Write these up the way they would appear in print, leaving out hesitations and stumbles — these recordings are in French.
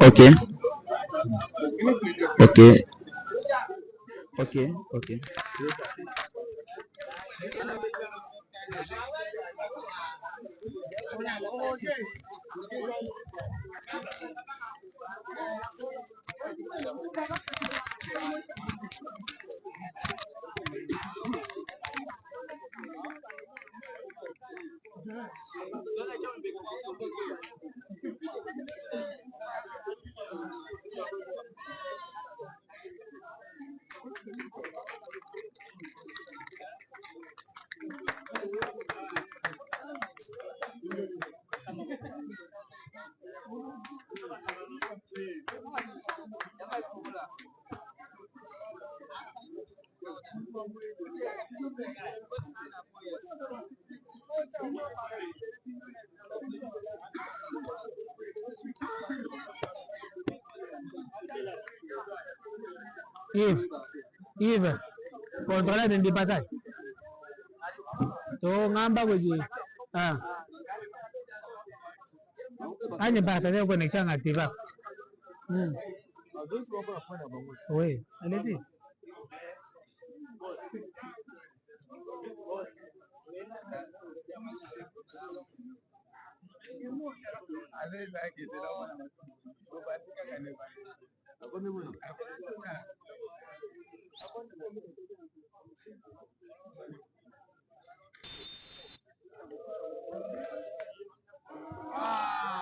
Okay. Okay. Okay. Okay. Yves, controla de pasar. So ngamba kuji. Ah. Anye bata leo connection active. Oui, allez-y.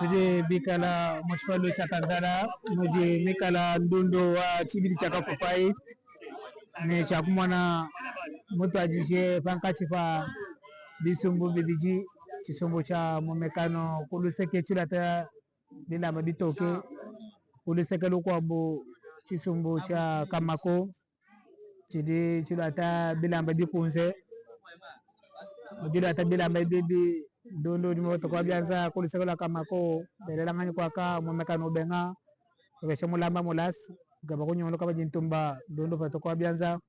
Muje bikala muchfalu chakazala muje mikala ndundo wa chibiri chakakufai ne chakumwana mutu ajishe pankachifa bisumbu bibiji chisumbu cha momekano kuluseke chulata bila mabitoke kuluseke lukwambu chisumbu cha kamako chidi chulata bila mabikunze chulata bila mabibi dondo dimoto kwa bianza kuluseke la kamako belela ngani kwaka momekano benga kesho mulamba mulas gaba kunyolo kaba jintumba dondo pato kwa bianza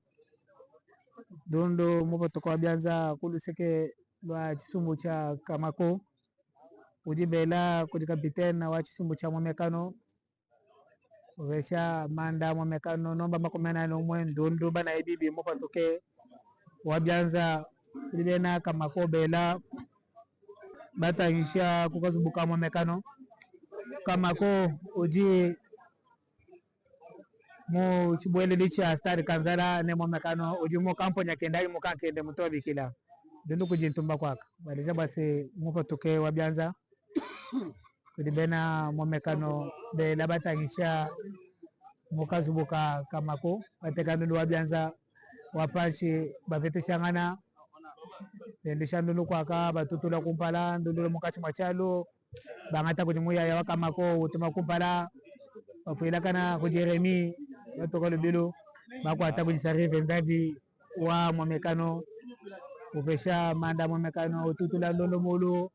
dondo mupato kwa bianza kuluseke wa chisumbu cha kamako ujibela kuti kapitene wa chisumbu cha momekano vesha manda momekano nomba makomena nomwe ndondo bana ibibi mopatoke wabyanza libena kamako bela batahisha kukazubuka momekano kamako uji mo chibwele licha stari kanzala ne momekano uji mo kampo nyakendai mo kankende mutobi kila dundu kujintumba kwaka balisha basi mopatoke wabyanza kulibena momekano be labatangisha mukazubuka kamako batekanulu wabyanza wapashi bafeteshangana endesha ndulu kwaka batutula kumpala ndulu mukati machalo bangata kuti muyaya wa kamako utuma kumpala bafuila kana ku Jeremy batokalo bilo bakwata kujisarive ndadi wa momekano upesha manda momekano ututula ndulu mulu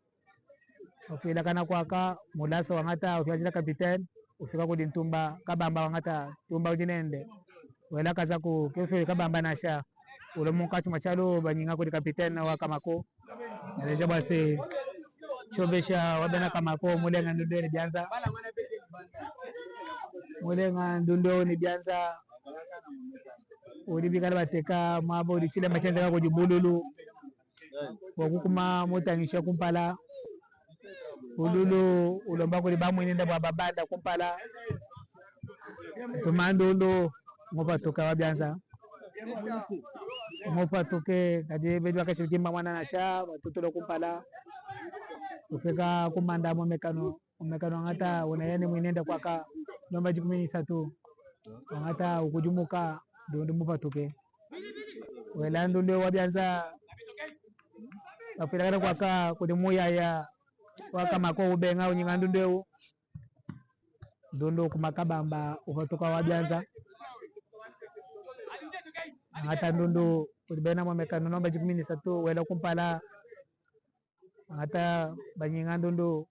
ufila kana kwaka mulasa wangata ufila kapitene ufika kudi ntumba kabamba wangata tumba ujinende wela kaza ku kefe kabamba nasha ulo mukati machalo banyinga kudi kapitene wa kamako naleja basi chobesha wabena kamako mulenga ndundo ni bianza mulenga ndundo ni bianza udi bikala bateka mabo udi chile machenda ko jibululu wakukuma mutangisha kumpala ululu ulomba kuli bamwinenda bwa babanda kumpala tumandundo mopatoka wabyanza mopatoke kadi bedu akashirikimba mwana nasha batutula kumpala ufika kumanda momekano ngata unayani mwinenda kwaka nomba 13 ngata ukujumuka ndondo mopatoke wela ndondo wabyanza afira kwaka kudi muyaya wakamako ubenga unyinga ndundeu ndondo kumakabamba ukatoka wabyanza ngata ndondo ulibena momekano nomba 13 wela kumpala ngata banyinga ndondo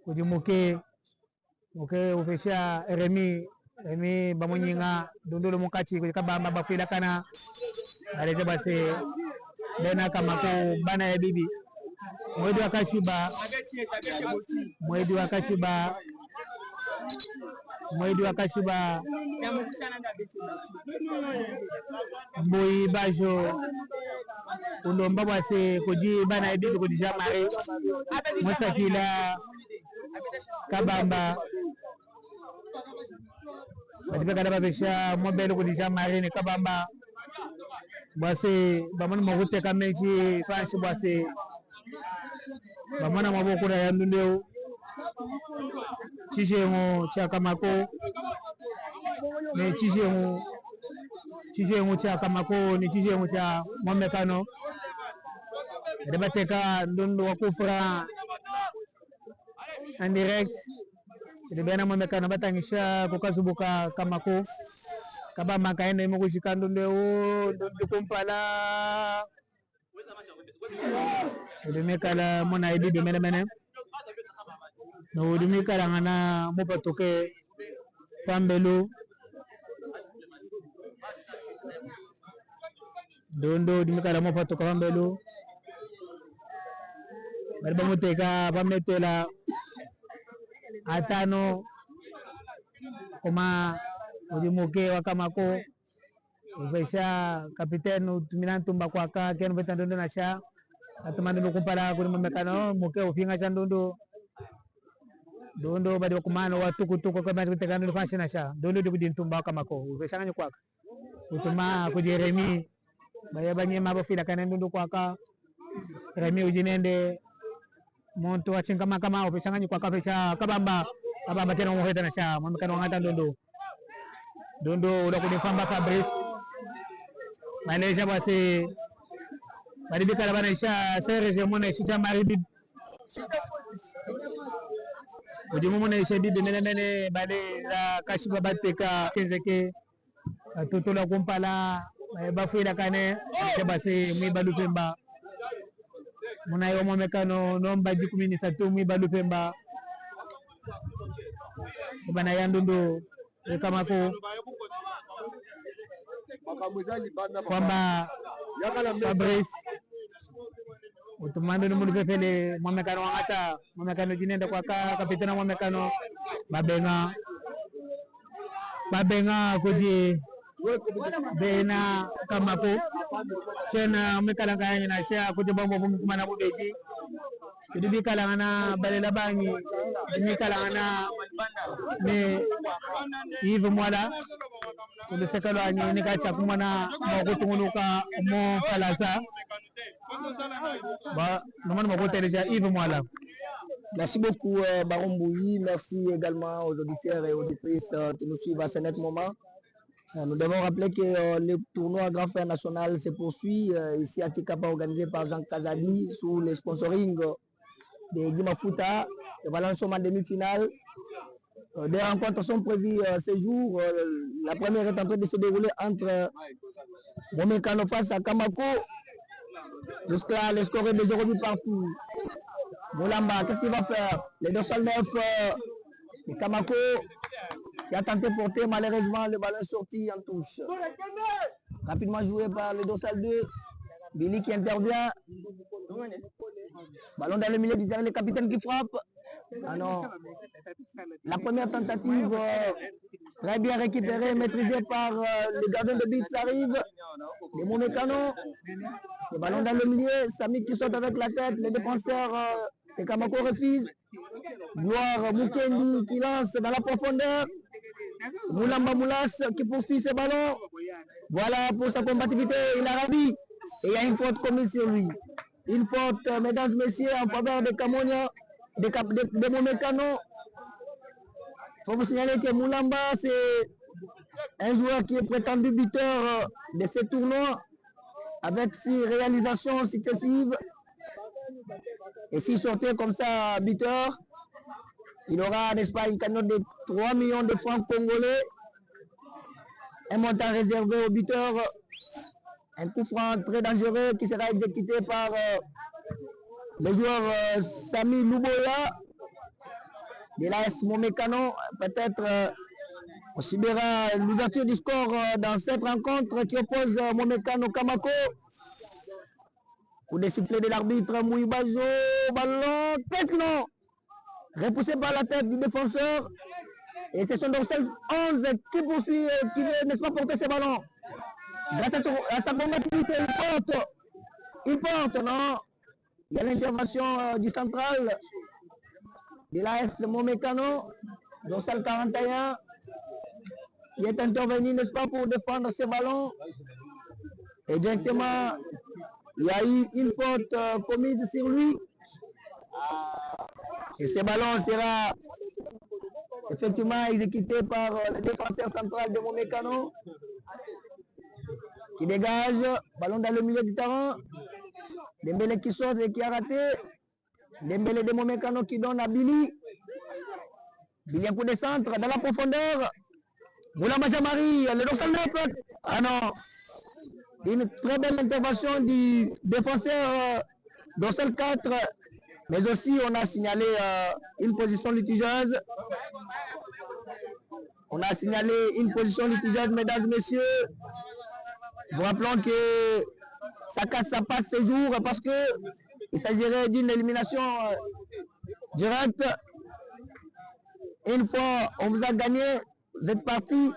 kujimuke muke ufesha remi bamunyinga ndondo lo mukati kujikabamba bafila kana aleje basi bena kamako bana ya bibi mwedu akashiba Mwedi wa Kashiba Mbui Bajo Unomba Wase Koji Bana Ebi Koji Jamari Musakila Kabamba Badibe Kadaba Besha Mobile Koji Jamari ni Kabamba Bwase Bamana Mahute Kameji Fanshi Bwase Bamana Mabokura Yandundeu Chishengo cha Kamako ni Chishengo cha Kamako ni Chishengo cha Mwamekano Debateka Ndundu Wakufura en direct Debena Mwamekano Batangisha Kukazubuka Kamako Kabamba kaende Mukushika Ndundeu Ndundu Kumpala Demekala Mona Edi de Menemene no dumi karangana mopatoke Pambelu Dondo dumi karamo patoka Pambelu Barba muteka pametela atano koma ujimuke wakamako Vesha kapitenu tuminantumba kwaka kenu vetandondo nasha atumando kumpala kuri Mwamekano muke ufinga chandondo Dondo badi wakumano watukutuko kwa badi kutekano lufanshi nasha dondo dibudi ntumba Kamako uvesanganya kwaka utuma kujeremi baya banye mabofila kana ndondo kwaka remi ujinende monto wachinga makama uvesanganya kwaka vesha kabamba tena umuheta nasha Mwamekano ngata dondo ulakudifamba Fabrice manesha bwase badi bikala banesha serge mona shita maridi Ujimumu na ishedi de mene bade la Kashiba Bateka Kenzeke Tutola Kumpala Bafuila Kane Sebase Mwiba Lupemba Muna yo Mwamekano Nomba Jikumini Satu Mwiba Lupemba Ibana Yandundu Kamako Kwamba Fabrice Utumando numulu pepele Mwamekano wangata Mwamekano jinenda kwa kapitana Mwamekano Babenga Koji Bena Kamako Chena Mwamekano kaya na shia Kuti Bambo Kumana Budeji Kudibi kalangana Balela Bangi Dimi kalangana Ne Yves Mwala Kudu sekalo anyi Nikacha kumana Mwakutunguluka Mo Falasa Yves Mwala. Merci beaucoup Baron Mbouyi, merci également aux auditeurs et aux auditrices qui nous suivent à ce net moment. Nous devons rappeler que le tournoi Grand Frère National se poursuit ici à Tikapa, organisé par Jean Kazadi sous le sponsoring de Guy Mafuta. Voilà, nous sommes en demi-finale. Des rencontres sont prévues ce jour. La première est en train de se dérouler entre Mwamekano face à Kamako. Jusque-là, le score est de 0 but partout. Moulamba, qu'est-ce qu'il va faire? Le dorsal 9 de Kamako qui a tenté de porter, malheureusement, le ballon est sorti en touche. Rapidement joué par le dorsal 2. Billy qui intervient. Ballon dans le milieu du terrain, le capitaine qui frappe. Ah non. La première tentative, très bien récupérée, maîtrisée par le gardien de but, ça arrive. Le Mwamekano. Le ballon dans le milieu, Samy qui saute avec la tête, le défenseur de Kamako refuse. Gloire Mukendi qui lance dans la profondeur. Moulamba Moulas qui poursuit ce ballon. Voilà pour sa combativité, il a ravi. Et il y a une faute commise sur lui. Une faute, mesdames et messieurs, en faveur de Kamonia, de Mwamekano. Il faut vous signaler que Moulamba, c'est un joueur qui est prétendu buteur de ce tournoi, avec 6 réalisations successives. Et s'il sortait comme ça buteur, il aura, n'est-ce pas, une cagnotte de 3 millions de francs congolais. Un montant réservé au buteur. Un coup franc très dangereux qui sera exécuté par le joueur Samy Luboya de l'AS Mwamekano. Peut-être on subira l'ouverture du score dans cette rencontre qui oppose Mwamekano Kamako. Coup de sifflet de l'arbitre Mouibajo, ballon, qu'est-ce que non? repoussé par la tête du défenseur. Et c'est son dorsal 11 qui poursuit, qui veut, n'est-ce pas, porter ses ballons. Grâce à sa combativité, il porte, non. Il y a l'intervention du central de l'AS Momekano, dorsal 41, qui est intervenu, n'est-ce pas, pour défendre ses ballons. Et directement, il y a eu une faute commise sur lui. Et ce ballon sera effectivement exécuté par le défenseur central de Momekano, qui dégage, ballon dans le milieu du terrain. Dembélé qui saute et qui a raté. Dembélé de Momekano qui donne à Billy. Billy un coup de centre dans la profondeur. Moulamba Jamari, le dorsal 9. Ah non. Une très belle intervention du défenseur dorsal 4. Mais aussi, on a signalé une position litigieuse. On a signalé une position litigieuse, mesdames et messieurs. Nous rappelons que ça passe ces jours parce qu'il s'agirait d'une élimination directe. Une fois on vous a gagné, vous êtes parti.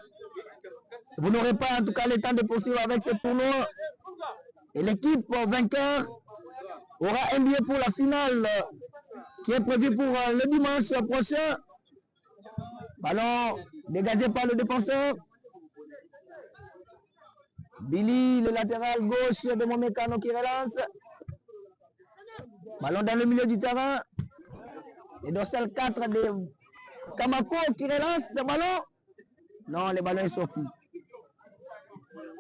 Vous n'aurez pas en tout cas le temps de poursuivre avec ce tournoi. Et l'équipe vainqueur aura un billet pour la finale qui est prévue pour le dimanche prochain. Ballon dégagé par le défenseur. Billy, le latéral gauche de Momekano qui relance. Ballon dans le milieu du terrain. Et dorsal 4 de Kamako qui relance ce ballon. Non, le ballon est sorti.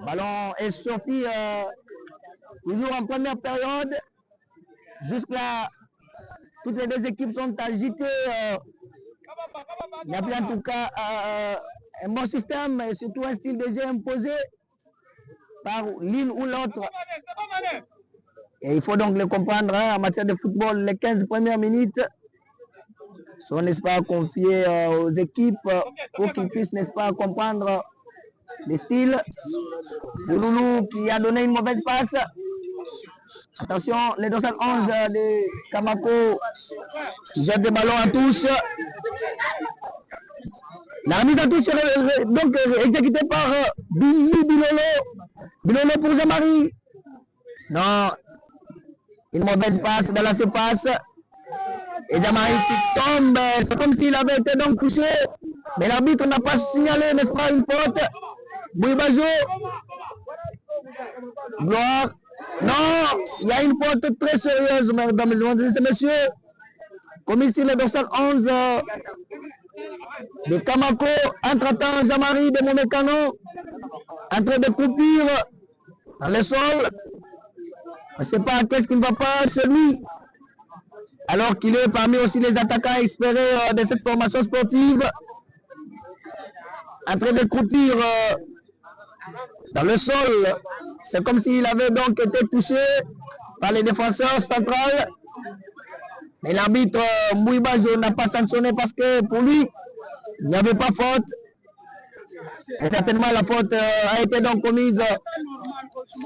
Ballon est sorti toujours en première période. Jusque-là, toutes les deux équipes sont agitées. Il y a plus en tout cas un bon système et surtout un style de jeu imposé par l'une ou l'autre. Et il faut donc le comprendre, hein, en matière de football, les 15 premières minutes sont, n'est-ce pas, confiées aux équipes pour qu'ils puissent, n'est-ce pas, comprendre le style. Bouloulou qui a donné une mauvaise passe. Attention, les dorsal 11 de Kamako qui jette des ballons en touche. La remise en touche est donc exécutée par Billy Bilolo. Bilolo pour Jamari. Non, une mauvaise passe dans la surface. Et Jamari qui tombe. C'est comme s'il avait été donc touché. Mais l'arbitre n'a pas signalé, n'est-ce pas, une faute. Bouibajo. Gloire. Non, il y a une faute très sérieuse, mesdames et messieurs. Commis sur le dorsal 11 de Kamako. Entre-temps, Jamari de Momekano en train de croupir dans le sol. On ne sait pas qu'est-ce qui ne va pas chez lui. Alors qu'il est parmi aussi les attaquants espérés de cette formation sportive. En train de croupir dans le sol. C'est comme s'il avait donc été touché par les défenseurs centrales. Mais l'arbitre Mbouibajo n'a pas sanctionné parce que pour lui, il n'y avait pas faute. Et certainement la faute a été donc commise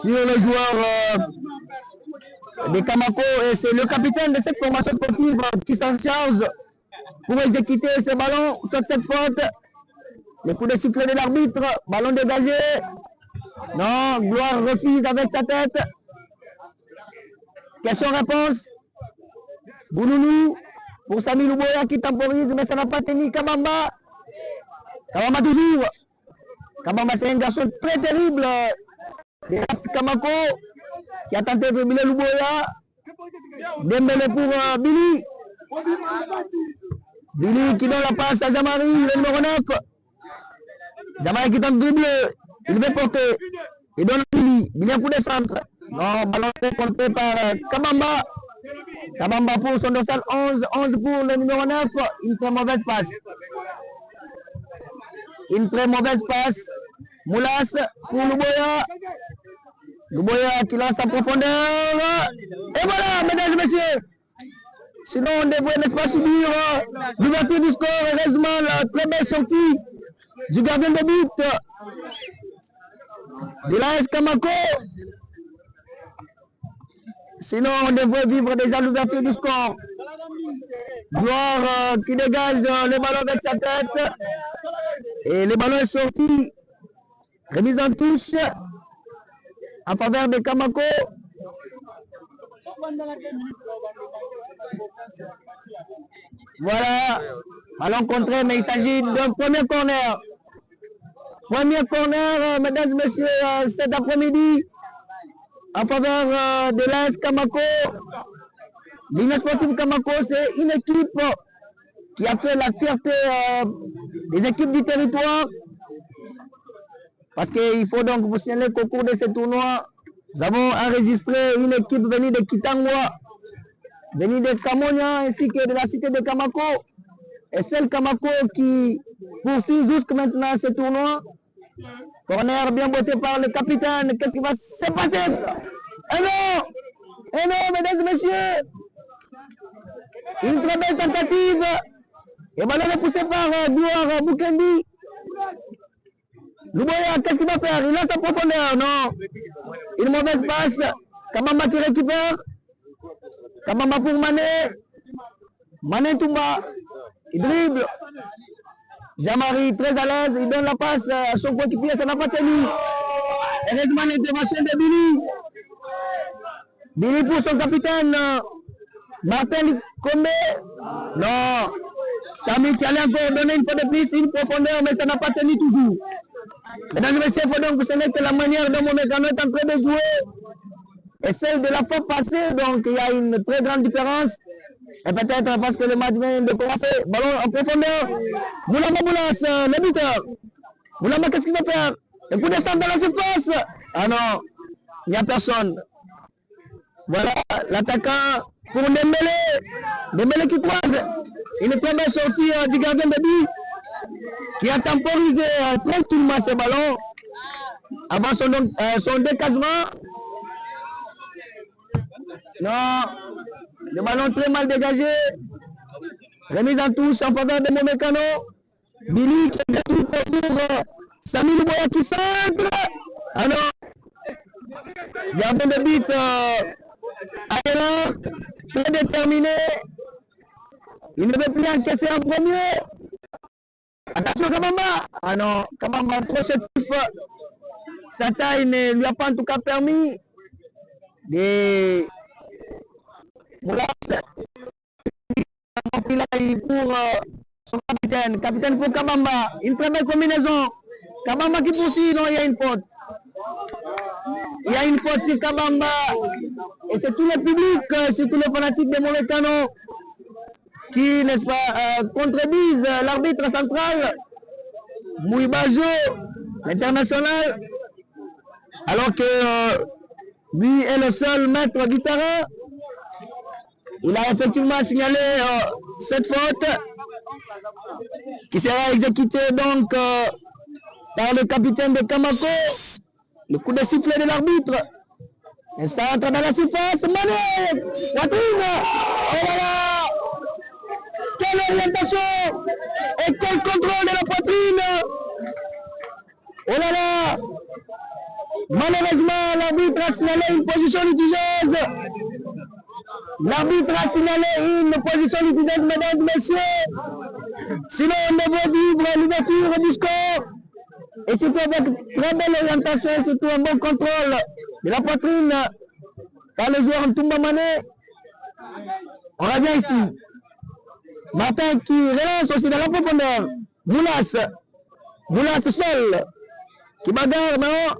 sur le joueur de Kamako. Et c'est le capitaine de cette formation sportive qui s'en charge pour exécuter ce ballon sur cette faute. Le coup de sifflet de l'arbitre, ballon dégagé. Non, Gloire refuse avec sa tête. Question-réponse. Bouloulou pour Sami Louboya qui temporise, mais ça n'a pas tenu. Kabamba. Kabamba toujours. Kabamba, c'est un garçon très terrible. Kamako qui a tenté de Billy Louboya. Dembélé pour Billy. Billy qui donne la passe à Jamari, le numéro 9. Jamari qui tente double. Il veut porter. Il donne à Billy. Billy un coup de centre. Non, ballon porté par Kabamba. Kabamba pour son dorsal 11. 11 pour le numéro 9. Une très mauvaise passe. Une très mauvaise passe. Moulas pour Louboya. Louboya qui lance en profondeur. Et voilà, mesdames et messieurs. Sinon, on devrait, n'est-ce pas, subir l'ouverture du score. Heureusement, la très belle sortie du gardien de but de l'AS Kamako. Sinon, on devrait vivre déjà l'ouverture du score. Gloire qui dégage le ballon avec sa tête. Et le ballon est sorti. Remise en touche en faveur de Kamako. Voilà, ballon contré, mais il s'agit d'un premier corner. Premier corner, mesdames et messieurs, cet après-midi, en faveur de l'AS Kamako. L'Union Sportive Kamako, c'est une équipe qui a fait la fierté des équipes du territoire. Parce qu'il faut donc vous signaler qu'au cours de ce tournoi, nous avons enregistré une équipe venue de Kitangwa, venue de Kamonia ainsi que de la cité de Kamako. Et celle Kamako qui poursuit jusqu'à maintenant ce tournoi. Corner bien botté par le capitaine. Qu'est-ce qui va se passer? Et non, mesdames et messieurs. Une très belle tentative. Et ballon est poussé par Douar Mukendi. Louboya, qu'est-ce qu'il va faire? Il lance en profondeur. Non. Une mauvaise passe. Kabamba qui récupère. Kabamba pour Mané. Mané Toumba. Il dribble. Jean-Marie très à l'aise. Il donne la passe à son coéquipier. Ça n'a pas tenu. Heureusement l'intervention de Billy. Billy pour son capitaine. Martin Combe. Non. Samy qui allait encore donner une fois de plus une profondeur, mais ça n'a pas tenu toujours. Mesdames et messieurs, il faut donc vous savez que la manière dont mon mécano est en train de jouer est celle de la fois passée, donc il y a une très grande différence. Et peut-être parce que le match vient de commencer. Ballon en profondeur. Moulama Moulas, le buteur. Moulama, qu'est-ce qu'il va faire? Un coup de centre dans la surface. Ah non, il n'y a personne. Voilà, l'attaquant pour Dembélé. Dembélé qui croise. Une très belle sortie du gardien de but qui a temporisé tranquillement ce ballon avant son décagement. Non, le ballon très mal dégagé. Remise en touche en faveur de Momekano. Billy qui est tout pour Samy Louboya qui centre. Ah non, gardien de but Ayala, très déterminé. Il ne veut plus encaisser en premier. Attention Kabamba. Ah non, Kabamba trop chétif. Sa taille ne lui a pas en tout cas permis de Moulas pour son capitaine. Capitaine pour Kabamba. Une très belle combinaison. Kabamba qui poursuit. Non, il y a une faute. Il y a une faute sur Kabamba. Et c'est tout le public, surtout les fanatiques de Momekano, qui, n'est-ce pas, contredisent l'arbitre central, Mouibajo, l'international, alors que lui est le seul maître du terrain. Il a effectivement signalé cette faute qui sera exécutée donc par le capitaine de Kamako. Le coup de sifflet de l'arbitre. Et ça entre dans la surface. Mané, poitrine. Oh là là. Quelle orientation et quel contrôle de la poitrine. Oh là là. Malheureusement, l'arbitre a signalé une position litigieuse. L'arbitre a signalé une position litigieuse, mesdames et messieurs. Sinon, on devrait vivre l'ouverture du score. Et surtout avec très belle orientation, et surtout un bon contrôle de la poitrine par le joueur Ntumba Mané. On revient ici. Martin qui relance aussi dans la profondeur. Moulas seul. Qui bagarre, non.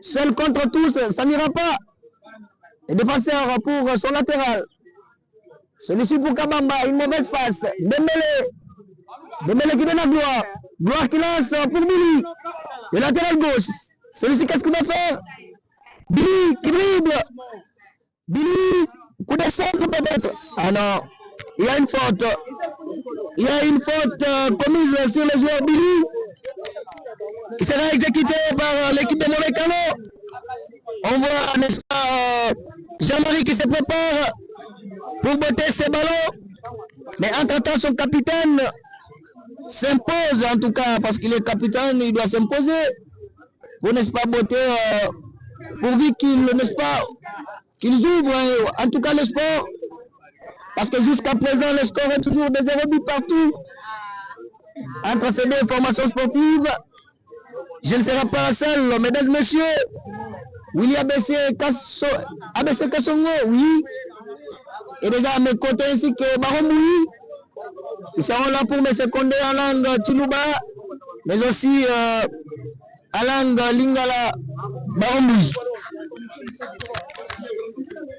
Seul contre tous, ça n'ira pas. Le défenseur pour son latéral. Celui-ci pour Kabamba, une mauvaise passe. Dembélé qui donne à Gloire. Gloire qui lance pour Billy. Le latéral gauche. Celui-ci, qu'est-ce qu'il va faire? Billy qui dribble. Billy, coup de centre peut-être. Ah non, il y a une faute. Il y a une faute commise sur le joueur Billy qui sera exécutée par l'équipe de Momekano. On voit, n'est-ce pas, Jean-Marie qui se prépare pour botter ses ballons. Mais entre-temps, son capitaine s'impose en tout cas, parce qu'il est capitaine, il doit s'imposer pour, n'est-ce pas, botter, pourvu qu'il, n'est-ce pas, qu'ils ouvrent en tout cas le sport. Parce que jusqu'à présent, le score est toujours de 0 but partout. Entre ces deux formations sportives, je ne serai pas seul, mesdames et messieurs. Willy ABC Kassongo, oui. Et déjà à mes côtés ainsi que Baromboui. Ils seront là pour me seconder en langue Tilouba, mais aussi en langue Lingala Baromboui.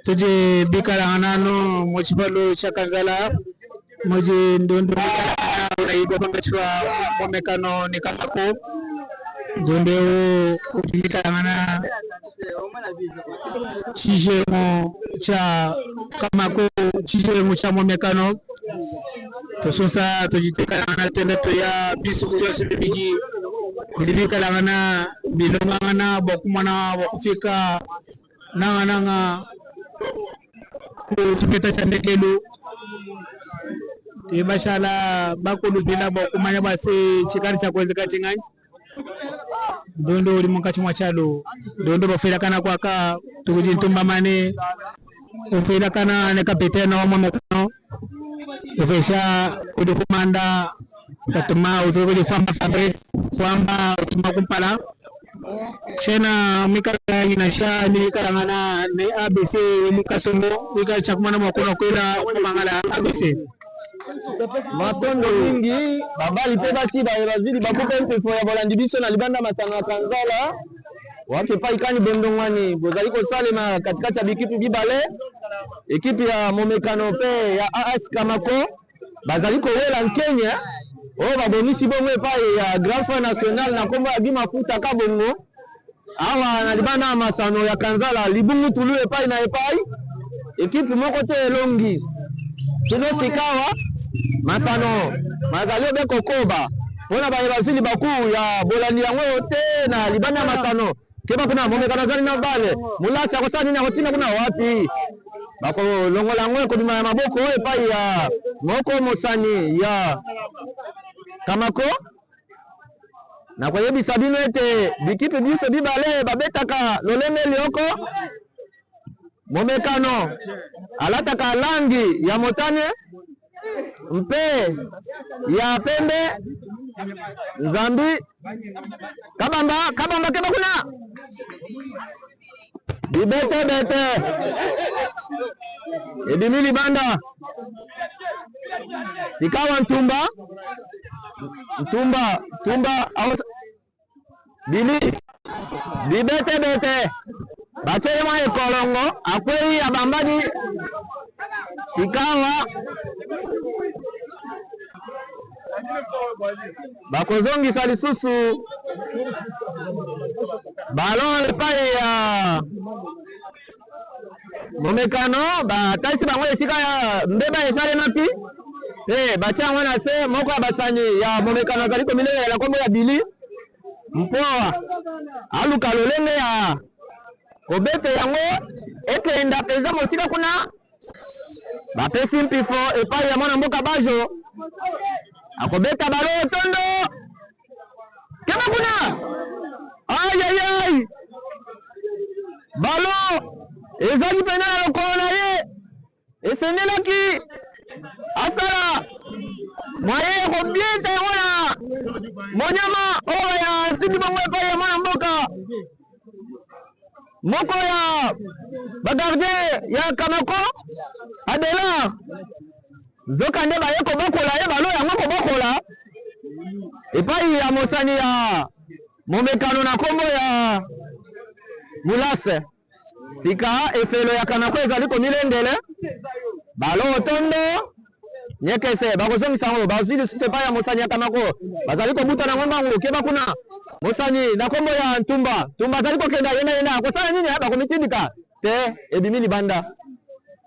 Tuje bikala anano mochibalo chakanzala moje ndondo uraigo pangachwa momekano ni kamako ndondo bikala ana chijemo cha kamako chijemo cha momekano tososa tujiteka ana teleto ya bisu ya sibiji bikala ana bilonga ana bokumana bokufika nanga kupeta chandekelo tibashala bakulu bila bokumanya base chikari cha kwenzeka chingani ndondo uri mukati mwa chalo ndondo bofera kana kwaka tukujintumba mane bofera kana ne kapitena wa momekano bofesha udukumanda katuma uzuri famba Fabrice kwamba utuma kumpala Shena mikala inasha ni karangana ne ABC Kassongo mikala chakumana mwakono kwela kumangala ABC matondo mingi babali pe bati bazili bakupe mpe ya bolandi biso na libanda matano ya Kanzala wake pa ikani bondongwani bozali kosalema katikati ya bikipi bibale ekipi ya momekano pe ya AS Kamako bazali kowela Nkenya o babonisi bongo epai ya Grand Frère National na kombo ya Bimafuta Kabongo awa na libanda masano ya Kanzala libungu tulu epai na epai ekipi moko te elongi kino sikawa masano mazali obe kokoba pona baye bazili baku ya bolandi yango te na libanda masano keba kuna momekano zali na bale mulasi akosani na hotina kuna wapi bako longola ngo kodima ya maboko epai ya moko mosani ya Kamako na kwa yebi sabino ete bikipi biso bibale babetaka lolenge lioko momekano alataka langi ya motane mpe ya pembe Nzambi kabamba keba kuna bibete edimili banda sikawa ntumba bili bibete bacheye mwa ekolongo akwei abambadi sikawa bakozongisa lisusu balon epai ya momekano bataisi bango esika ya mbeba esalemaki batia yango na se moko ya basani ya momekano azali komilela ya kombo ya bili mpoa aluka lolenge ya kobete yango ekenda peza mosika kuna bapesi mpifo epai ya mwana mboka bajo akobeta balo tondo keba kuna ayayay balo ezali pena na lokolo na ye esengelaki asala mwaye kobieta yango na monyama oyo ya sidi bongo epai ya mwana mboka moko ya bagardien ya Kamako Adela zoka nde baye kobokola ye balo yango kobokola epai ya mosani ya momekano na kombo ya Mulase sika efelo ya Kamako ezali komilendele balo otondo nyekese bakozongisa yango bazili susu epai ya mosani ya Kamako bazali kobuta na ngombango keba kuna mosani na kombo ya Ntumba azali kokenda yena akosala nini bakomitindika te ebimi libanda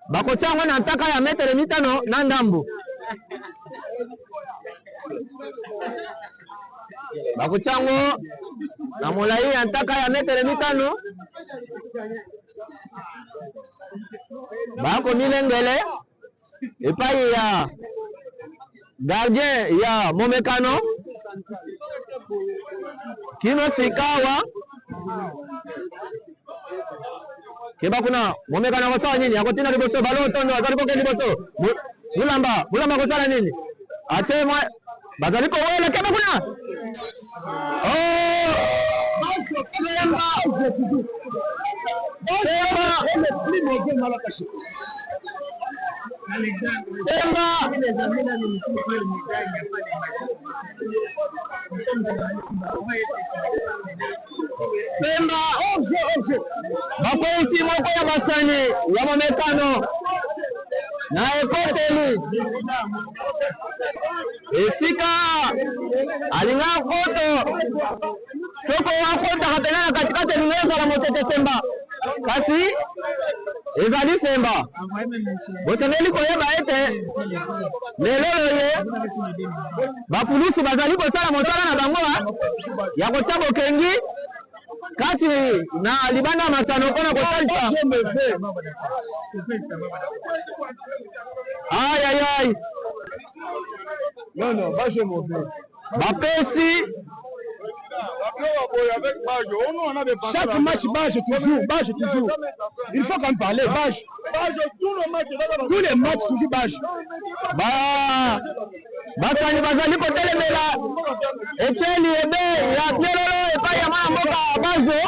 bakotia yango na ntaka ya metere mitano na ndambu bakotia yango na molai ya ntaka ya metere mitano bakomilengele epai ya gardien ya momekano kino sikawa Keba kuna momeka na kosala nini akotina liboso balo tondo azali ko ke liboso mulamba kosala nini ache mwa bazali ko wela keba kuna oh Semba bakwesi moko ya basani ya momekano na ekoteli esika alinga koto soko wakota kapena na katikati elinga la motete Semba kasi ezali Semba botengeli koyeba ete lelo ye bapulusu bazali kosala mosala na bango ya kotia bokengi kati na libanda masano mpona kosalisa ayayay bapesi Chaque match, bâche toujours. Il faut qu'on parle, bâche. Tous les matchs, toujours bâche. Basani bazali kotelemela Etienne Ebe ya Piololo epai ya mwana mboka Bazo.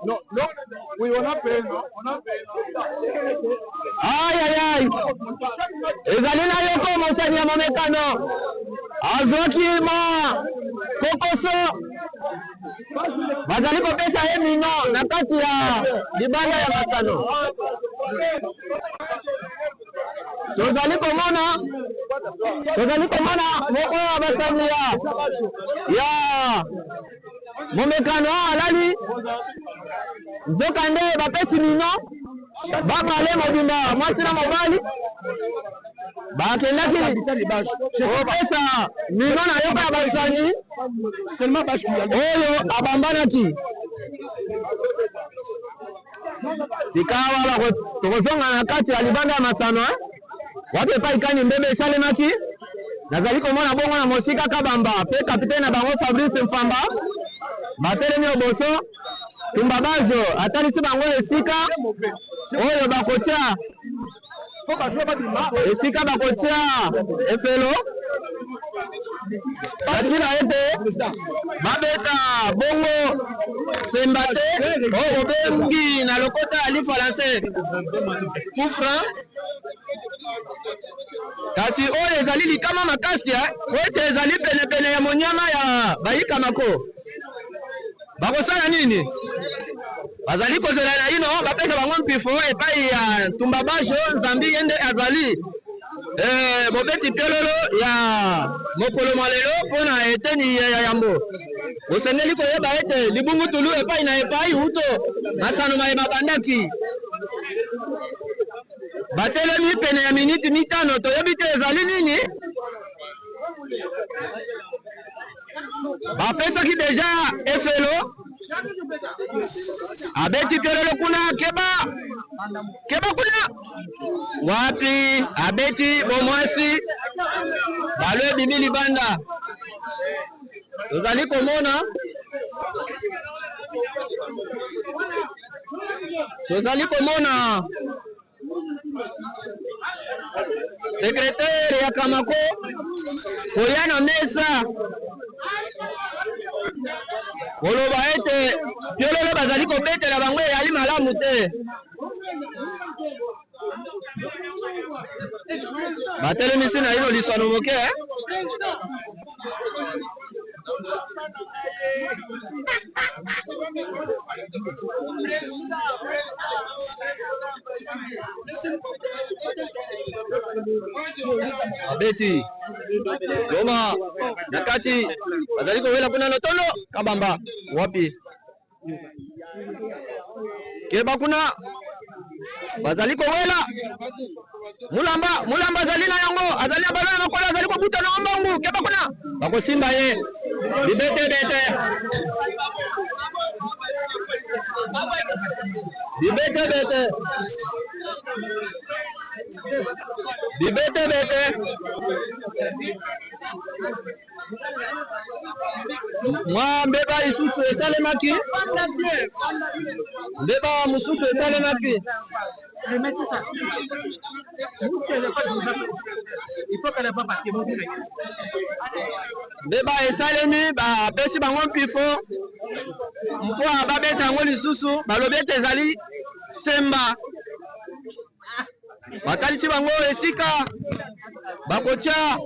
Non, oui, on a payé, non? Ayayay ezali na yoko mosani ya momekano azwaki ma kokoso bazali kopesa ye mino na kati ya libanda ya masano. Tozali komona moko ya basani ya momekano alali nzokande bapesi mino babale mobimba mwasi na mobali bakendaki kopesa mino na yoka ya basani oyo abambanaki sika awa tokozonga na kati ya libanda ya masano wapi epai kani mbebe esalemaki nazali komona bongo na mosika kabamba pe kapitaine na bango Fabrice Mfamba batelemi oboso Tumba Bazo atalisi bango esika oyo bakotia esika bakotia efelo batila ete babeta bongo Semba te oyo bengi na lokota ali français kufra kasi oyo ezali likama makasi ete ezali penepene ya monyama ya bayikamako bakosala nini bazali kozela na ino bapesa bango mpifo epai ya Tumba Bazo Nzambi yende azali mobeti Piololo ya mokolo malelo mpona eteni ya yambo osengeli koyeba ete libungu tulu epai na epai uto masano mayeba bandaki batelemi pene ya miniti mitano toyebi te ezali nini bapesaki deja efelo abeti Piololo kuna keba kuna wapi abeti bomwasi balo ebimi libanda tozali komona sekretari ya Kamako koya na mesa koloba ete Piololo bazali kobetela bango eyali malamu te batelemisi na ino lisano moke abeti Goma nakati bazali kowela kuna notono kabamba wapi keba kuna bazali kowela mulamba azali na yango azali abalo na makola azali kobuta na mbongo keba kuna bakosimba ye bibete bibete bete mwa mbeba isusu esalemaki mbeba mususu esalemaki mbeba esalemi bapesi bango mpifo mpo babeta yango lisusu balobi ete ezali semba batalisi bango esika bakotia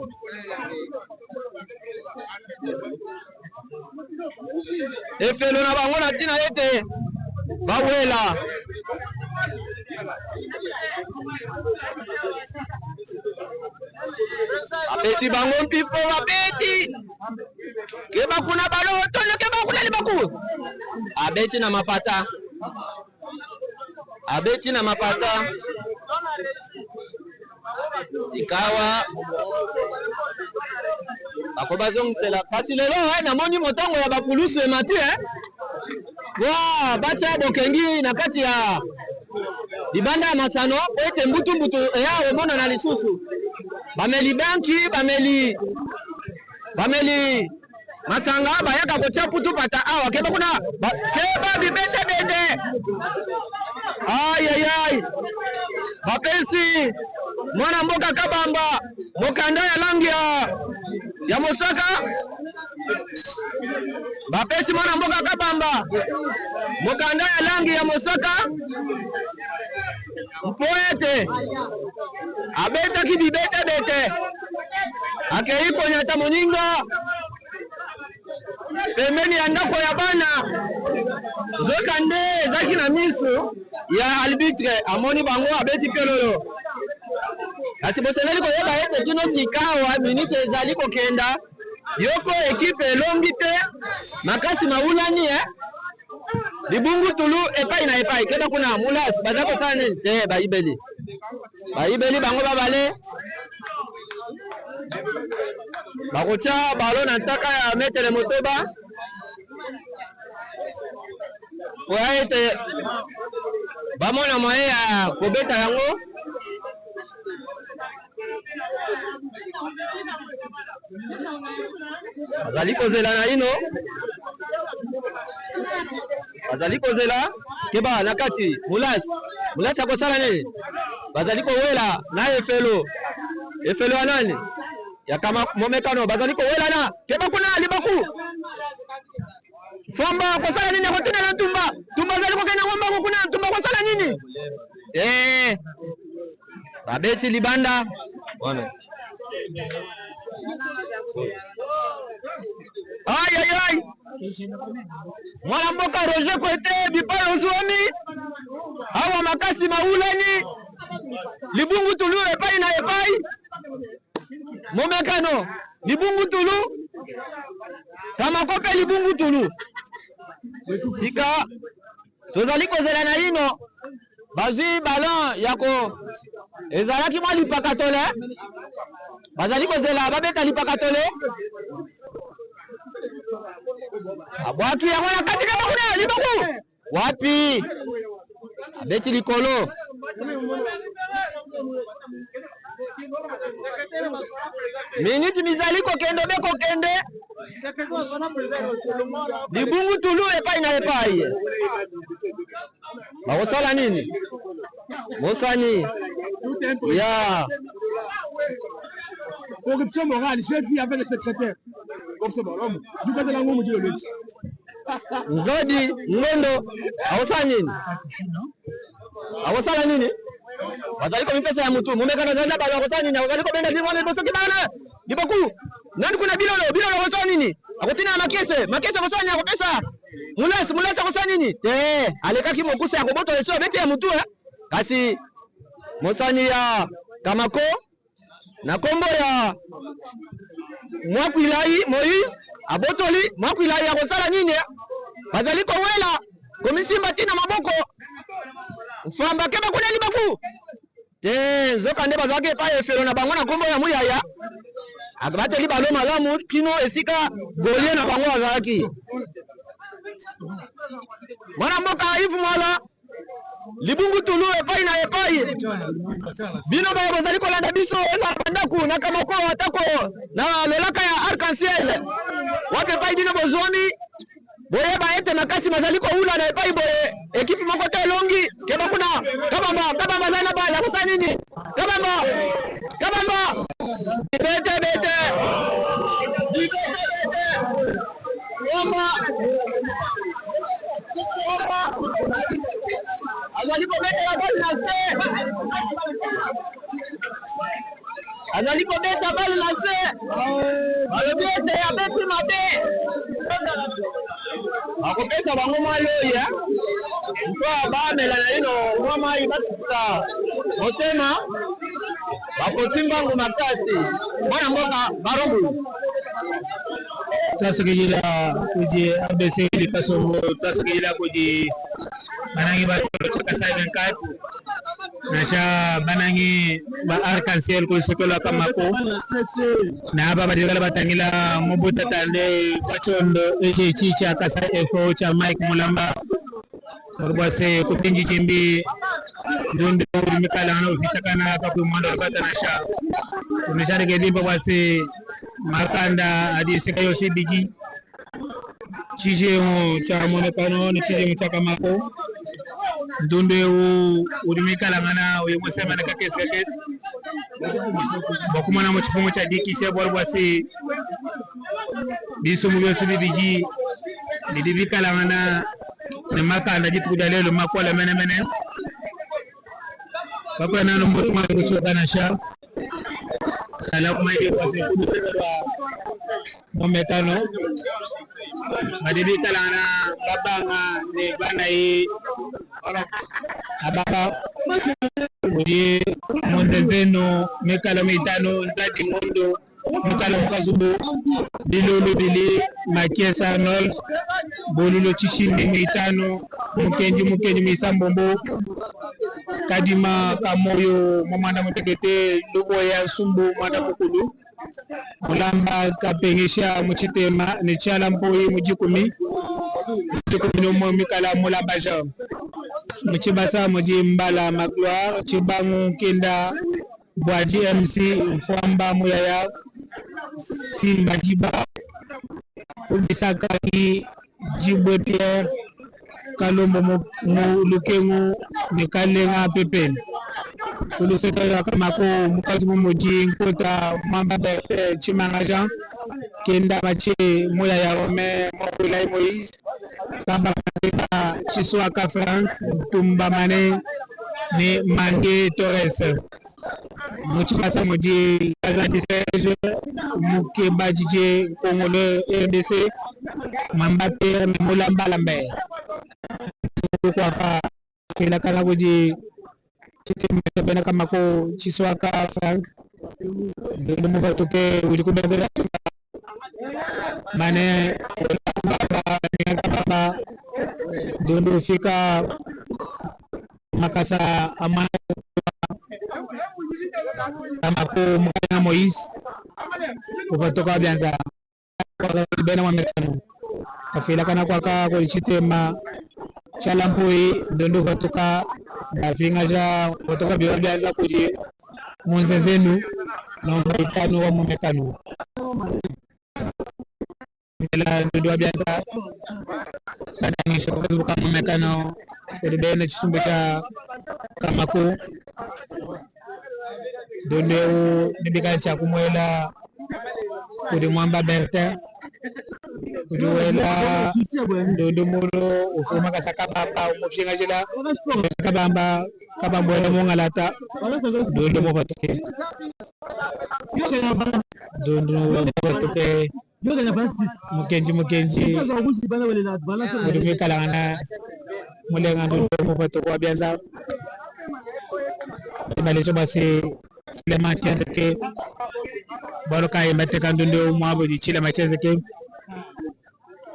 efelo na bango na ntina ete bawela apesi bango mpifo babeti keba kuna balotono keba kuna libaku abeti na mapata ikawa bakobazongisela kasi lelo namoni motango ya bapulusu emati wa batia bokengi na kati ya libanda ya masano po ete mbutumbutu eya omona na lisusu bameli banki bameli masanga bayaka kotia putu pata awa keba kuna keba bibete bete ayayay bapesi mwana mboka kabamba mokanda ya langi ya mosaka bapesi mwana mboka kabamba mokanda ya langi ya mosaka mpo ete abetaki bibete bete akei ponyata moninga pembeni ya ndako ya bana zoka nde ezaki na miso ya arbitre amoni bango abeti pelolo kasi bosengeli koyeba ete tino sikawa minute ezali kokenda yoko ekipe elongi te makasi maulani libungu tulu epai na epai keba kuna mulas baza kosala nini te bayibeli bango babale bakotia balo na ntaka ya metele motoba po ete bamona moye ya kobeta yango bazali kozela na ino bazali kozela keba na kati mulasi akosala nini bazali kowela na efelo ya nani ya kama momekano bazali kowela na keba kuna libaku famba kosala nini akotina na tumba zali kokenya ngomba kuna tumba kosala nini babeti libanda wana ayayay mwana mboka Roger Kwete bipayo zuami awa makasi maulani libungu tulu epai na epai momekano libungu tulu kama kope libungu tulu sika tozali kozela na ino bazwi balon yako ezalaki mwa lipakatole bazali kozela babeta lipakatole abwaki yango na kati kama kuna libaku wapi abeti likolo miniti mizali kokende be kokende libungu tulu epai na epai bakosala nini mosani ya corruption morale, j'ai vu avec le secrétaire. Corruption morale, nous pas de la ngombe de l'autre. Nzodi, ngondo, awosala nini? Awosala nini? Bazali ko mpesa ya mutu, momekana zaza balo awosala nini? Awosali ko benda bimone boso kibana. Libaku, nani kuna bilolo awosala nini? Akotina makese awosala nini akopesa? Mulasi awosala nini? Alekaki mokusa akoboto leso beti ya mutu kasi mosani ya Kamako na kombo ya Mwakwilai Moïse abotoli Mwakwilai akosala nini? Bazali ko wela komisimba tina maboko famba keba kuna libaku te zoka nde bazake pa efelo na bango na kombo ya muyaya akabate libalo malamu kino esika golie na bango azaki mwana mboka Yves Mwala libungu tulu epai na epai bino ba bozali kolanda biso na bandaku na kamoko atako na lelaka ya arc-en-ciel wape epai bino bozwani boye ba ete makasi bazali koula na epai boye ekipe moko te elongi keba kuna kabamba zali na bala kosala nini kabamba bete azali kobeta bale na se azali kobeta bale na se alobi ete abeti mabe akopesa bango maloya mpo bamela na ino mwa mai batukuta motema bakoti mbango makasi mwana mboka barombu tasakejila kuji ABC likasongo tasakejila kuji banangi batolo chaka 24 nasha banangi ba arc-en-ciel ko sekola kamako na baba digala batangila mobuta tande bachondo eje chicha kasa eko cha Mike Mulamba orbase kutinji jimbi ndondo mikala na ufitakana pa kumando batanasha tumeshare gedimba wase makanda hadi sikayo shibiji chije cha monekano ni chije cha kamako ndunde urimikala ngana uyemosema na kakese bakumana mu chifumo cha dikisha borbwasi biso mu byose bibiji bidibikala ngana ne makanda jitu kudalelo makola mene bako nano mbotu mwanzo kana sha kala kumaje kwase kudusewa momekano badibikala ngana babanga ne banayi ababa mudi mondezeno mekala mitano nzadi mondo mukala mukazubu bilolo bili makiesa Arnold bolulo chishindi mitano mukenji misambombo kadima kamoyo momanda mutegete luboya sumbu manda mukulu mulamba kapengesha muchitema ne chala mpoyi mujikumi no mikala mulamba jam muchibasa muji mbala magloire chibangu kenda bwaji MC mfamba muyaya simba jiba ubisakaki jibwe Pierre kalombo mu lukengu nekalenga pepen kuluseka ya kamako mukazi muji nkota mamba berte chimanga kenda bache muyaya ome mobulai Moïse kamba kaseba chiswaka Frank tumba mane ni Mange Torres muchibasa muji kazandi Serge muke bajije Kongolo RDC Mambape Mulamba Lambe kwa ka kila kana kuji chitembe bena kama ko chiswaka Frank ndio mubatoke ulikubebera mane baba ndio fika makasa ama kamako mukanya Moïse kubatoka byanza kwa bena wa mekano kafila kana kwa ka ko chitema chalampoi ndio batoka bavinga ja batoka byanza kuji munzezenu na mbaitano wa mumekano ila ndio byanza badangisha kwa mumekano bena chumba cha kamako doneo nibika cha kumwela kudi mwamba Bertin kujuela ndondo mulo ufuma kasaka baba umufyenga jela kabamba kabambwela mongalata ndondo mobatoke ndondo mobatoke mukenji kudi mikalangana mulenga ndondo mobatoke wabyanza balecho basi silema chezeke baloka yemateka ndondo mwabo di chilema chezeke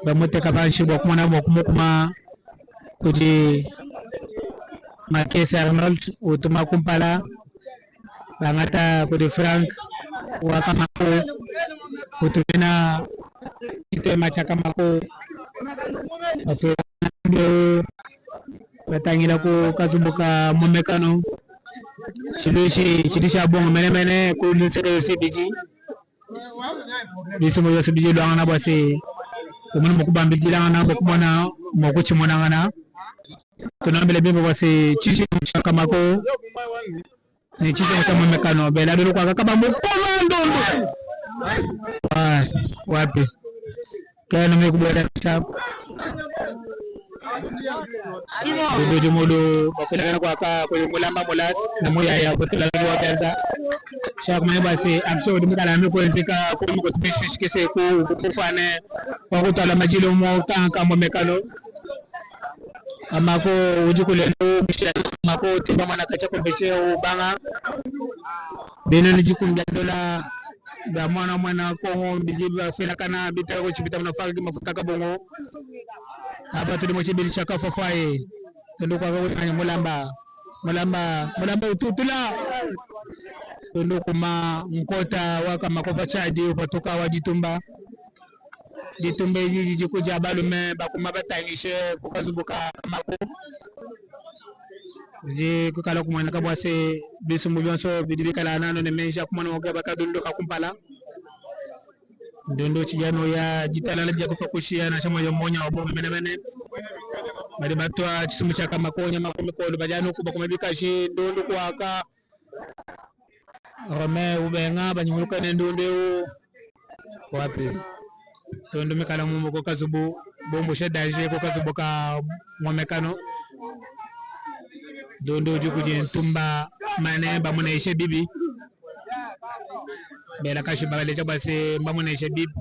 bamuteka banshi bokumana bokumukuma kuji Marquez Arnold utuma kumpala bangata kudi Frank wakamako utumina kitema cha kamako afiro batangira ku Kazumbuka Momekano chilisha bongo mene ku nisere CBG biso mo CBG lwanga bwase umuntu mukubamba jilanga mukubona mokuchimona ngana tunambele bimbo bwase chichi chakamako ni chichi cha Momekano bela dulu kwa kaba mukomando wapi kana mekubona chapo Dodo modo bafela kwa kwa mulamba molas na moya ya kutula wa Gaza shaka mai basi action de mutala mi ko zika ko mi ko tbishi kese ko kufane kwa kutala majilo mo kanka Momekano amako ujukule ndo bishia amako timba mana kacha ko beshe ubanga beno ni jukumja dola da mwana ko bijiba fela kana bitaka ko chibita mnafaka mafuta kabongo hapa tulimochibili chaka fafaye ndo kwa kwa mulamba ututula ndo kuma mkota waka makopa chaji upatoka wajitumba jitumbe jiji kuja balume bakuma batangishe kukazubuka kamako je kukala kumwana kabwase bisumbu byonso bidibikala nano nemesha kumwana ogaba kadundo kakumpala ndondo chijano ya jitalala jya kufakushia na chamo yomonya obo mene bali batwa chisumu cha kamakonya makomekolo bajano kuba kumebikashi ndondo kwaka rome ubenga banyuluka ndondo wapi ndondo mekala mumo ko kazubu bombo shedaje ko kazubu ka Momekano ndondo jukuje ntumba mane bamuna ishe bibi bela kashi bagale chabase mbamuna ishe bibi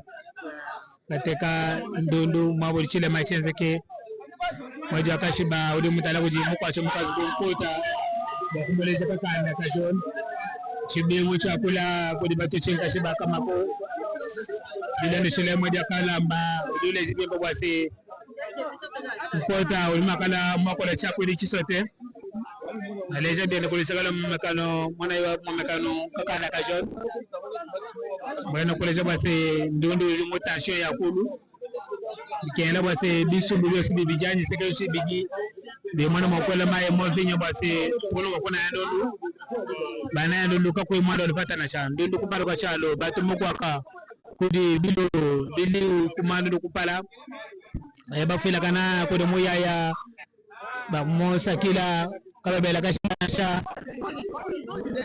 kateka ndondo mabori chile machenze ke moja kashi ba udi mutala kuji mukwacho mukazi kunkota bakumboleze kakanda kajon chibi mucha kula kudi batu chinka shiba kamako bila nishile moja kalamba udule zibimba bwase mkota ulimakala mwakola chakuli chisote aleja bene kulisagala Momekano mwana wa Momekano kakanda kajon bwana kulisha bwase ndondo mutasho ya kulu kena bwase bisumbu byosi bijanye sekyo bigi be mwana makola maye movinyo bwase tukono makona ndondo bana ndondo kakwe mwana olipata na cha ndondo kupala kwa chalo batu mukwaka kudi bili kumando kupala bafila kana kudi moya ya ba mosa kila kaba bela kasha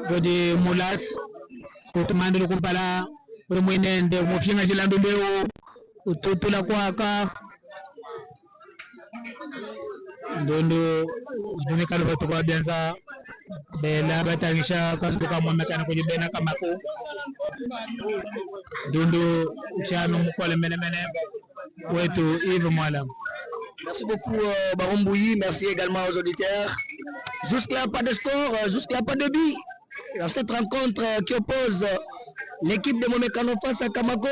kudi mulas kutumando kupala kudi mwinende mufyinga jilando leo ututula kwaka ndondo dunikalo batu kwa bianza bela batangisha Kazumbuka Momekano kujibena kamako ndondo chano mukole mene wetu Yves Mwalam. Merci beaucoup Barombouyi, merci également aux auditeurs. Jusque-là pas de score, jusque-là pas de but. Dans cette rencontre qui oppose l'équipe de Momekano face à Kamako,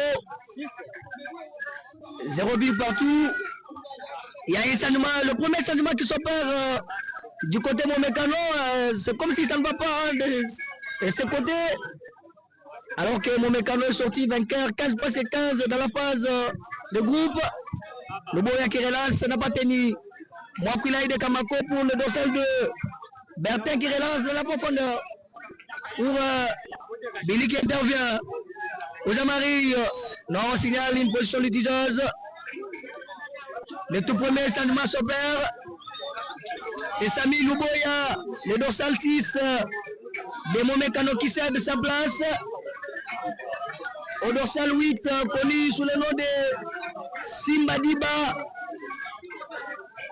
0 but partout. Il y a un changement, le premier changement qui s'opère du côté Momekano, c'est comme si ça ne va pas de ce côté. Alors que Momekano est sorti vainqueur 15 passes et 15 dans la phase de groupe. Le Boya qui relance n'a pas tenu. Mwakwilai de Kamako pour le dorsal de Bertin qui relance de la profondeur. Pour Billy qui intervient. Ozamari, non, on signale une position litigieuse. Le tout premier changement s'opère. C'est Sami Luboya, le dorsal 6 de Momekano qui cède sa place. Au dorsal 8, connu sous le nom de Simba Diba.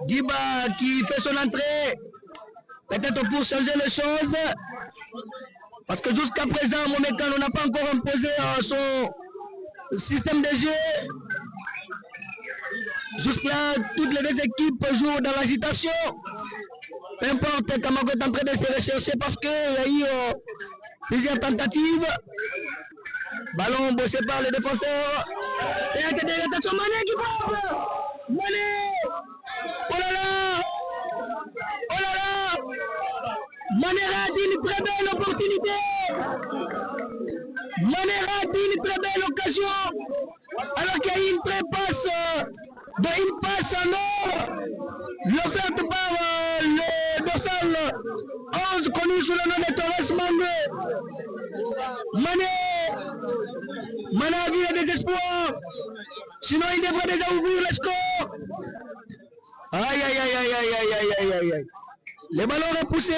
Diba qui fait son entrée, peut-être pour changer les choses. Parce que jusqu'à présent, Momekano n'a pas encore imposé son système de jeu. Jusque-là, toutes les deux équipes jouent dans l'agitation. Peu importe, Kamako est en train de se rechercher parce qu'il y a eu plusieurs tentatives. Ballon bossé par le défenseur. Et attention, Mané qui frappe. Mané. Oh là là. Oh là là. Mané rate une très belle opportunité. Mané rate une très belle occasion. Alors qu'il y a eu une très passe. Une passe en or, l'offerte par Mané a vu des espoirs. Sinon, il devrait déjà ouvrir le score. Aïe, aïe, aïe, aïe, aïe, aïe, aïe, aïe, aïe, aïe. Le ballon repoussé.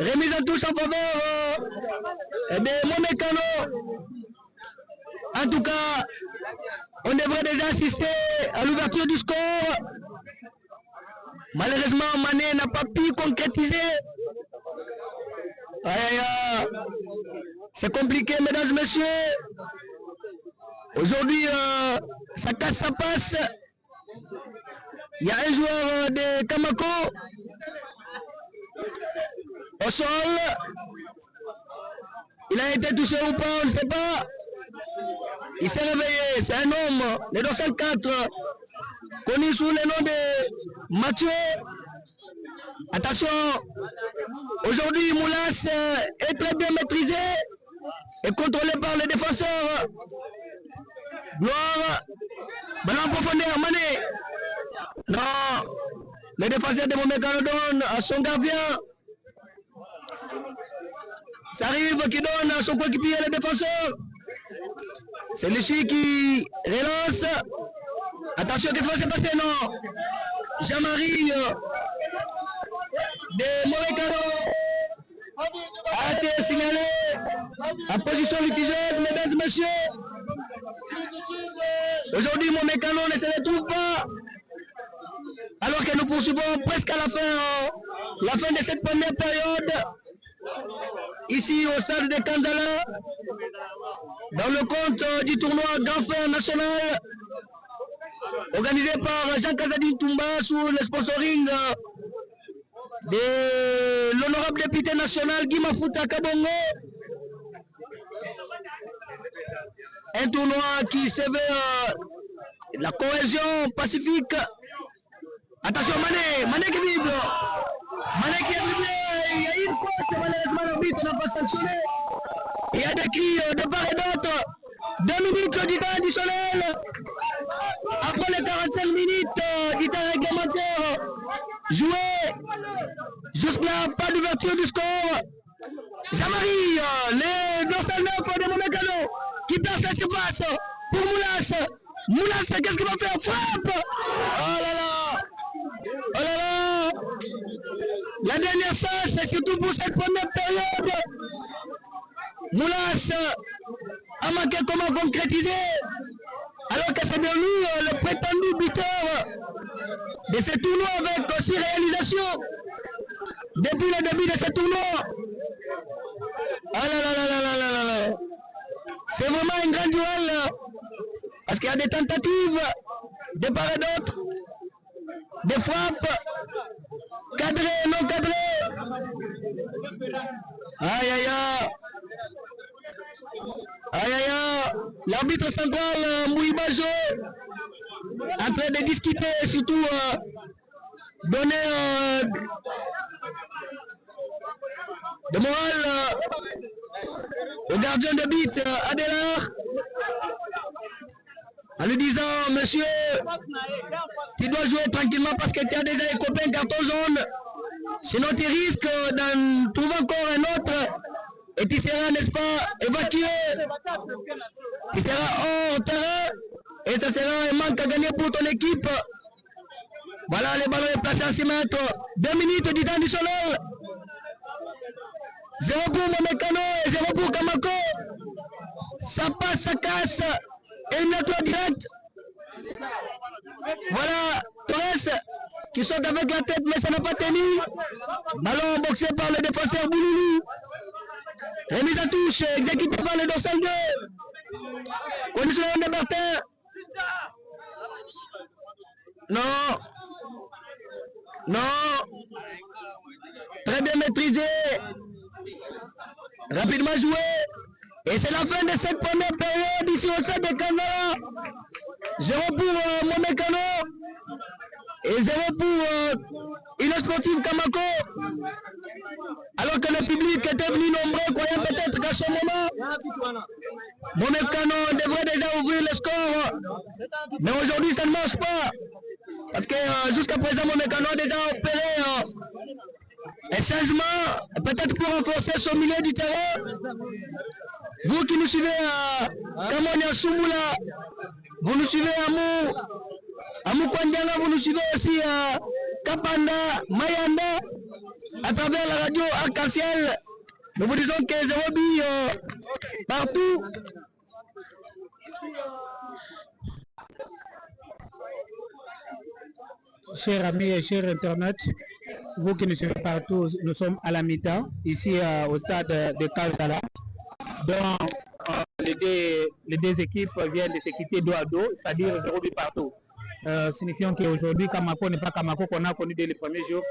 Remise en touche en faveur de Momekano. En tout cas, on devrait déjà assister à l'ouverture du score. Malheureusement, Mané n'a pas pu concrétiser. Aïe, aïe, aïe. C'est compliqué, mesdames et messieurs. Aujourd'hui, ça casse, ça passe. Il y a un joueur de Kamako au sol. Il a été touché ou pas, on ne sait pas. Il s'est réveillé, c'est un homme, le 204, connu sous le nom de Mathieu. Attention, aujourd'hui Moulas est très bien maîtrisé et contrôlé par le défenseur. Gloire, ballon en profondeur, Mané. Non, le défenseur de Momekano donne à son gardien. Ça arrive qui donne à son coéquipier, le défenseur. C'est lui qui relance. Attention, qu'est-ce qui va se passer? Non. Jean-Marie de Momekano a été signalé en position litigieuse, mesdames et messieurs. Aujourd'hui, Momekano ne se retrouve pas. Alors que nous poursuivons presque à la fin de cette première période. Ici au stade de Kandala, dans le compte du tournoi Grand Frère National, organisé par Jean Kazadi Toumba sous le sponsoring de l'honorable député national Guy Mafuta Kabongo. Un tournoi qui se veut la cohésion pacifique. Attention, Mané qui vibre. Mané qui est dribblé. Il y a une faute, malheureusement, l'arbitre n'a pas sanctionné. Il y a des cris de part et d'autre. 2 minutes du temps additionnel. Après les 45 minutes du temps réglementaire joué. Jusque-là, pas d'ouverture du score. Jean-Marie, les 209 de Momekano qui perd sa surface pour Moulas. Moulas, qu'est-ce qu'il va faire? Frappe! Oh là là! Oh là là! La dernière chance, c'est surtout pour cette première période. Moulas a manqué comment concrétiser, alors que c'est bien lui le prétendu buteur de ce tournoi avec 6 réalisations depuis le début de ce tournoi. Oh là là là là là là là! C'est vraiment un grand duel parce qu'il y a des tentatives de part et d'autre, des frappes, cadrées, non cadrées. Aïe aïe aïe. Aïe aïe aïe. L'arbitre central Mouibajo en train de discuter, surtout donner de morale au gardien de but Adélard, en lui disant: monsieur, tu dois jouer tranquillement parce que tu as déjà écopé un carton jaune, sinon tu risques d'en trouver encore un autre et tu seras, n'est-ce pas, évacué, tu seras hors terrain et ça sera un manque à gagner pour ton équipe. Voilà, le ballon est placé à 6 mètres, 2 minutes du temps additionnel. 0 pour Momekano et 0 pour Kamako. Ça passe, ça casse. Éliminatoire direct. Voilà, Torres qui saute avec la tête, mais ça n'a pas tenu. Ballon boxé par le défenseur Bouloulou. Remise à touche, exécuté par le dorsal 2. Condition de Martin. Non. Non. Très bien maîtrisé. Rapidement joué. Et c'est la fin de cette première période ici au stade de Kandala. 0 pour Momekano et 0 pour Union Sportive Kamako. Alors que le public était venu nombreux, croyant peut-être qu'à ce moment, Momekano devrait déjà ouvrir le score. Mais aujourd'hui, ça ne marche pas. Parce que jusqu'à présent, Momekano a déjà opéré Un changement, peut-être pour renforcer son milieu du terrain. Vous qui nous suivez à Kamonia Soumoula, vous nous suivez à Moukwandana, vous nous suivez aussi à Kapanda, Mayanda, à travers la radio Arc-en-Ciel. Nous vous disons que 0 billes partout. Chers amis et chers internautes, vous qui nous suivez partout, nous sommes à la mi-temps, ici au stade de Kautala, dont les deux équipes viennent de se quitter dos à dos, c'est-à-dire 0 but partout. Signifiant qu'aujourd'hui, Kamako n'est pas Kamako qu'on a connu dès les premiers jours.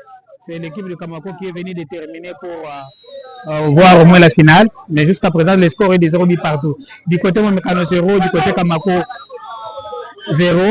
C'est l'équipe de Kamako qui est venue déterminer pour voir au moins la finale. Mais jusqu'à présent, le score est de 0 but partout. Du côté Momekano 0, du côté Kamako 0.